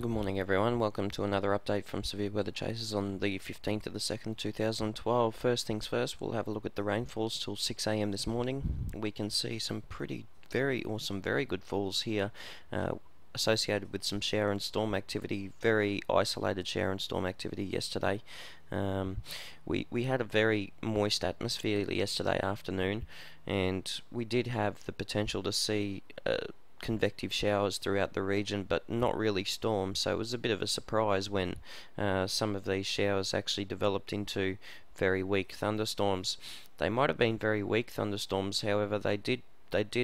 Good morning everyone, welcome to another update from Severe Weather Chasers on the 15th of the 2nd 2012. First things first, we'll have a look at the rainfalls till 6 AM this morning. We can see some very good falls here associated with some shower and storm activity, very isolated shower and storm activity yesterday. We had a very moist atmosphere yesterday afternoon, and we did have the potential to see convective showers throughout the region, but not really storms, so it was a bit of a surprise when some of these showers actually developed into very weak thunderstorms. They might have been very weak thunderstorms, however they did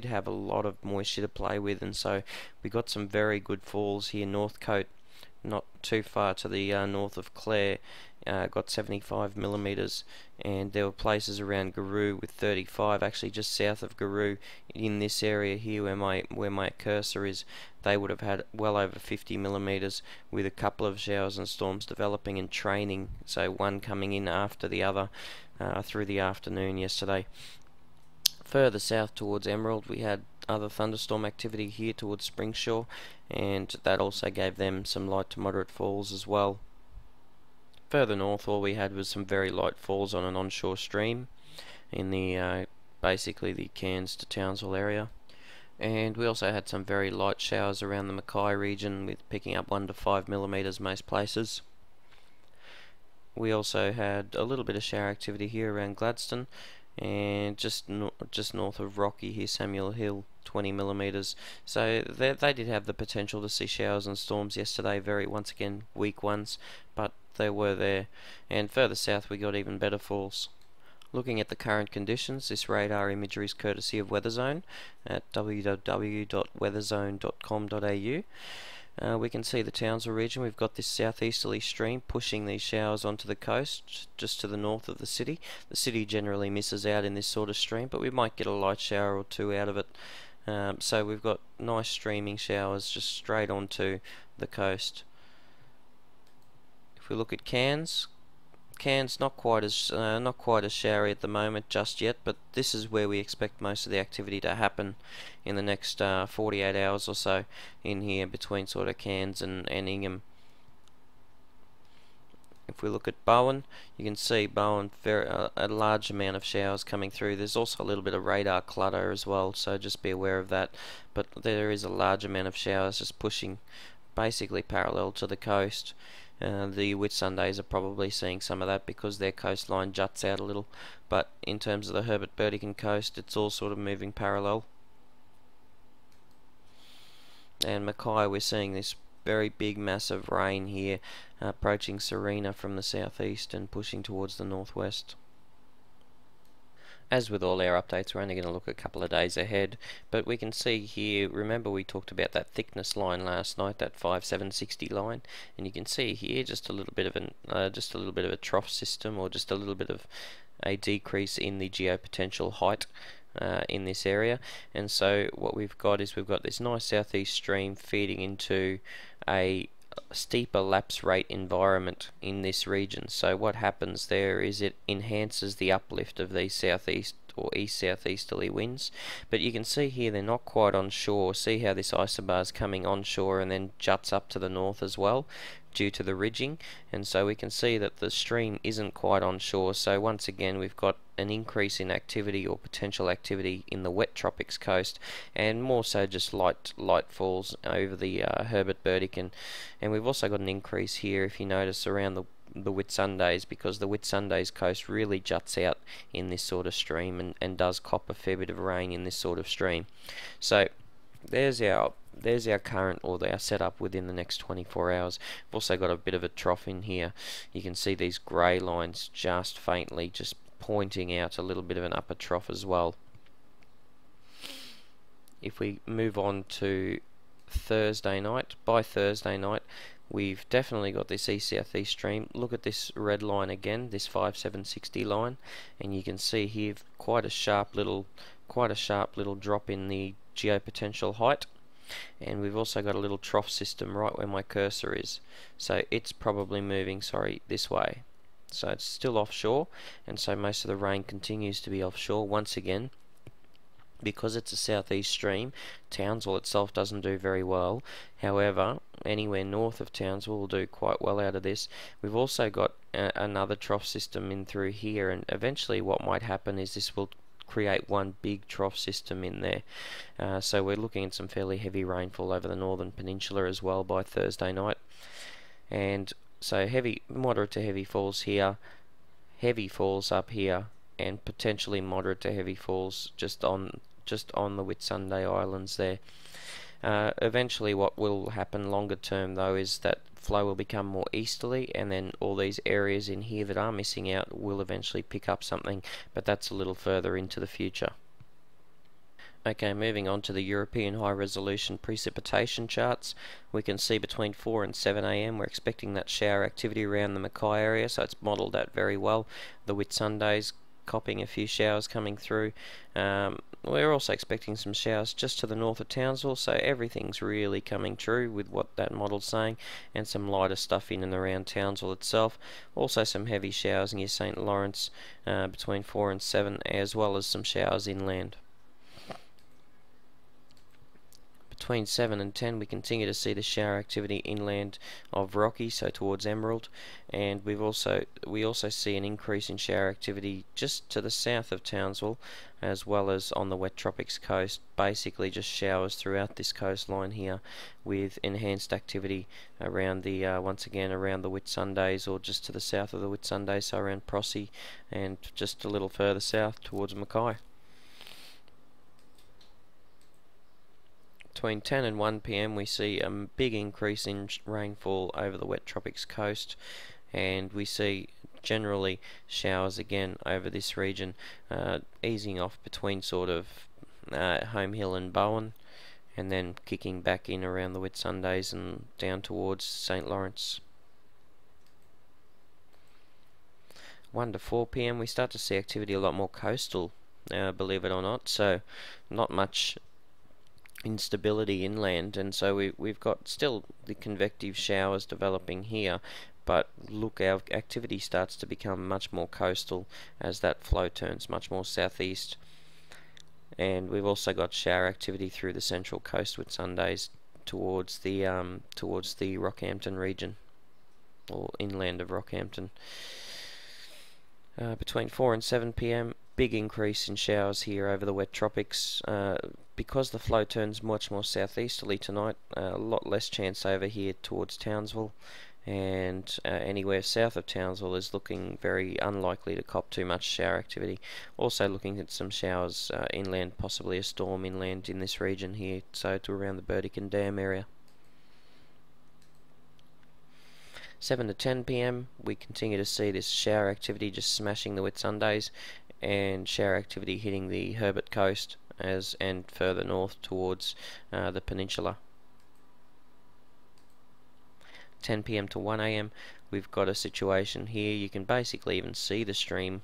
have a lot of moisture to play with, and so we got some very good falls here. Northcote, not too far to the north of Clare, got 75 millimeters, and there were places around Guru with 35. Actually, just south of Guru, in this area here where my cursor is, they would have had well over 50 millimeters, with a couple of showers and storms developing and training. So one coming in after the other through the afternoon yesterday. Further south towards Emerald, we had other thunderstorm activity here towards Springshaw, and that also gave them some light to moderate falls as well. Further north, all we had was some very light falls on an onshore stream in the basically the Cairns to Townsville area, and we also had some very light showers around the Mackay region, with picking up 1 to 5 millimeters most places. We also had a little bit of shower activity here around Gladstone, and just north of Rocky here, Samuel Hill, 20 millimeters. So they did have the potential to see showers and storms yesterday, once again weak ones, but they were there. And further south we got even better falls. Looking at the current conditions, this radar imagery is courtesy of WeatherZone at www.weatherzone.com.au. We can see the Townsville region. We've got this southeasterly stream pushing these showers onto the coast just to the north of the city. The city generally misses out in this sort of stream, but we might get a light shower or two out of it. So we've got nice streaming showers just straight onto the coast. If we look at Cairns not quite as showery at the moment just yet, but this is where we expect most of the activity to happen in the next 48 hours or so in here between sort of Cairns and Ingham. If we look at Bowen, you can see Bowen, a large amount of showers coming through. There's also a little bit of radar clutter as well, so just be aware of that. But there is a large amount of showers just pushing basically parallel to the coast. The Whitsundays are probably seeing some of that because their coastline juts out a little, but in terms of the Herbert Burdekin coast, it's all sort of moving parallel. And Mackay, we're seeing this very big massive rain here approaching Serena from the southeast and pushing towards the northwest. As with all our updates, we're only going to look a couple of days ahead, but we can see here, remember we talked about that thickness line last night, that 5760 line, and you can see here just a little bit of a trough system, or just a little bit of a decrease in the geopotential height in this area. And so what we've got is this nice southeast stream feeding into a steeper lapse rate environment in this region. So what happens there is it enhances the uplift of these southeast or east southeasterly winds, but you can see here they're not quite onshore. See how this isobar is coming onshore and then juts up to the north as well due to the ridging, and so we can see that the stream isn't quite onshore. So once again we've got an increase in activity or potential activity in the wet tropics coast, and more so just light falls over the Herbert Burdekin. And we've also got an increase here, if you notice, around the Whitsundays, because the Whitsundays coast really juts out in this sort of stream and does cop a fair bit of rain in this sort of stream. So there's our current, or our setup within the next 24 hours. We've also got a bit of a trough in here. You can see these grey lines just faintly just pointing out a little bit of an upper trough as well. If we move on to Thursday night, by Thursday night we've definitely got this east-southeast stream. Look at this red line again, this 5760 line, and you can see here quite a sharp little drop in the geopotential height. And we've also got a little trough system right where my cursor is, so it's probably moving this way. So it's still offshore, and so most of the rain continues to be offshore once again. Because it's a southeast stream, Townsville itself doesn't do very well. However, anywhere north of Townsville will do quite well out of this. We've also got another trough system in through here, and eventually what might happen is this will create one big trough system in there. So we're looking at some fairly heavy rainfall over the northern peninsula as well by Thursday night. And so moderate to heavy falls here, heavy falls up here, and potentially moderate to heavy falls just on the Whitsunday Islands there. Eventually what will happen longer term though is that flow will become more easterly, and then all these areas in here that are missing out will eventually pick up something, but that's a little further into the future. Okay, moving on to the European high resolution precipitation charts. We can see between 4 and 7 AM we're expecting that shower activity around the Mackay area, so it's modelled that very well. The Whitsundays copying a few showers coming through. We're also expecting some showers just to the north of Townsville, so everything's really coming true with what that model's saying, and some lighter stuff in and around Townsville itself. Also some heavy showers near St. Lawrence between 4 and 7, as well as some showers inland. Between 7 and 10 we continue to see the shower activity inland of Rocky, so towards Emerald, and we also see an increase in shower activity just to the south of Townsville, as well as on the wet tropics coast. Basically just showers throughout this coastline here, with enhanced activity around the once again around the Whitsundays, or just to the south of the Whitsundays, so around Prosy and just a little further south towards Mackay. Between 10 and 1 PM we see a big increase in rainfall over the wet tropics coast, and we see generally showers again over this region, easing off between sort of Home Hill and Bowen, and then kicking back in around the Whitsundays and down towards St. Lawrence. 1 to 4 PM we start to see activity a lot more coastal, believe it or not, so not much instability inland, and so we've got still the convective showers developing here, but look, our activity starts to become much more coastal as that flow turns much more southeast. And we've also got shower activity through the central coast with Sundays towards the Rockhampton region, or inland of Rockhampton. Between 4 and 7 PM, big increase in showers here over the wet tropics. Because the flow turns much more southeasterly tonight, a lot less chance over here towards Townsville, and anywhere south of Townsville is looking very unlikely to cop too much shower activity. Also looking at some showers inland, possibly a storm inland in this region here, so to around the Burdekin Dam area. 7 to 10 PM we continue to see this shower activity just smashing the Whitsundays, and shower activity hitting the Herbert coast and further north towards the peninsula. 10 PM to 1 AM we've got a situation here. You can basically even see the stream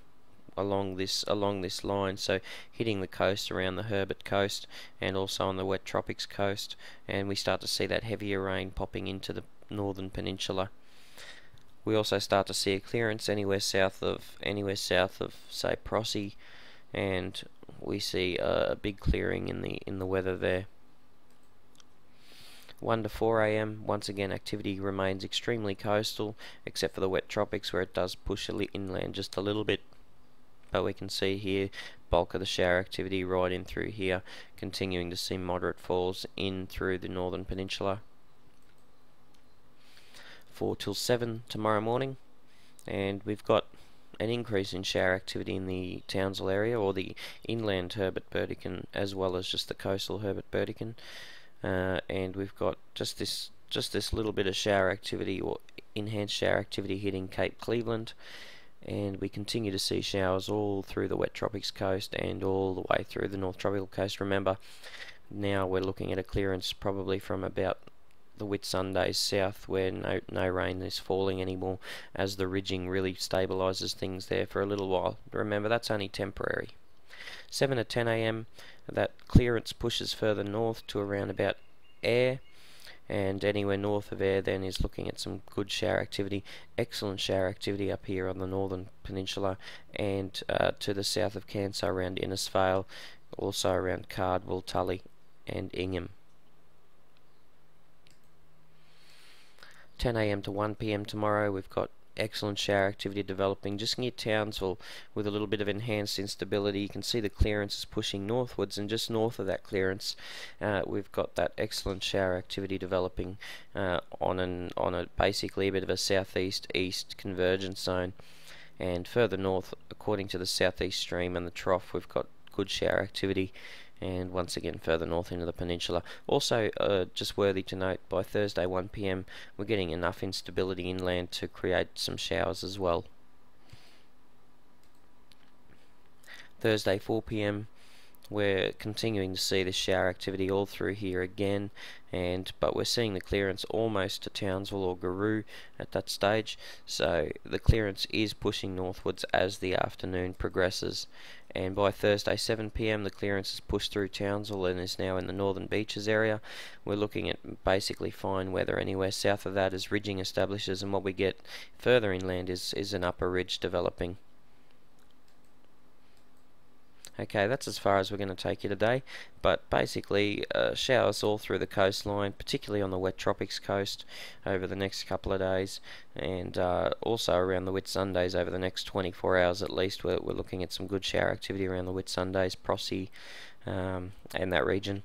along this line, so hitting the coast around the Herbert coast and also on the wet tropics coast, and we start to see that heavier rain popping into the northern peninsula. We also start to see a clearance anywhere south of say Prosy, and we see a big clearing in the weather there. 1 to 4 AM once again activity remains extremely coastal, except for the wet tropics where it does push inland just a little bit, but we can see here bulk of the shower activity right in through here, continuing to see moderate falls in through the northern peninsula. 4 till 7 tomorrow morning, and we've got an increase in shower activity in the Townsville area, or the inland Herbert Burdekin, as well as just the coastal Herbert Burdekin, and we've got just this little bit of shower activity, or enhanced shower activity, hitting Cape Cleveland, and we continue to see showers all through the wet tropics coast and all the way through the north tropical coast. Remember, now we're looking at a clearance probably from about the Whitsundays south, where no rain is falling anymore, as the ridging really stabilises things there for a little while. But remember, that's only temporary. 7 to 10 AM, that clearance pushes further north to around about Ayr, and anywhere north of Ayr then is looking at some good shower activity. Excellent shower activity up here on the northern peninsula, and to the south of Canso around Innisfail, also around Cardwell, Tully and Ingham. 10 AM to 1 PM tomorrow, we've got excellent shower activity developing just near Townsville with a little bit of enhanced instability. You can see the clearance is pushing northwards, and just north of that clearance we've got that excellent shower activity developing on a basically a bit of a southeast-east convergence zone. And further north, according to the southeast stream and the trough, we've got good shower activity, and once again further north into the peninsula. Also, just worthy to note, by Thursday 1 PM we're getting enough instability inland to create some showers as well. Thursday 4 PM we're continuing to see the shower activity all through here again, but we're seeing the clearance almost to Townsville or Garoo at that stage, so the clearance is pushing northwards as the afternoon progresses. And by Thursday 7 PM the clearance is pushed through Townsville and is now in the Northern Beaches area. We're looking at basically fine weather anywhere south of that as ridging establishes, and what we get further inland is an upper ridge developing. Okay, that's as far as we're going to take you today, but basically showers all through the coastline, particularly on the wet tropics coast over the next couple of days, and also around the Whitsundays over the next 24 hours at least. We're looking at some good shower activity around the Whitsundays, Prossie, and that region.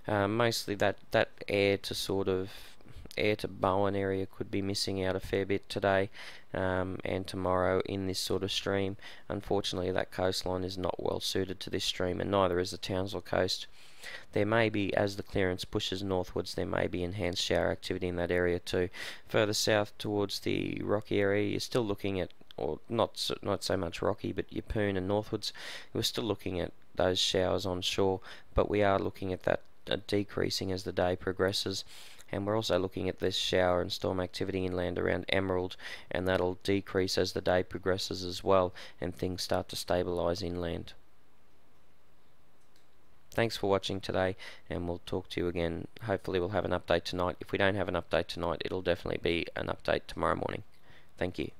Mostly that air to Bowen area could be missing out a fair bit today and tomorrow in this sort of stream. Unfortunately, that coastline is not well suited to this stream, and neither is the Townsville coast. There may be, as the clearance pushes northwards, there may be enhanced shower activity in that area too. Further south towards the Rocky area, you're still looking at, or not so much Rocky, but Yeppoon and northwards, we're still looking at those showers on shore, but we are looking at that decreasing as the day progresses. And we're also looking at this shower and storm activity inland around Emerald, and that'll decrease as the day progresses as well and things start to stabilise inland. Thanks for watching today, and we'll talk to you again. Hopefully we'll have an update tonight. If we don't have an update tonight, it'll definitely be an update tomorrow morning. Thank you.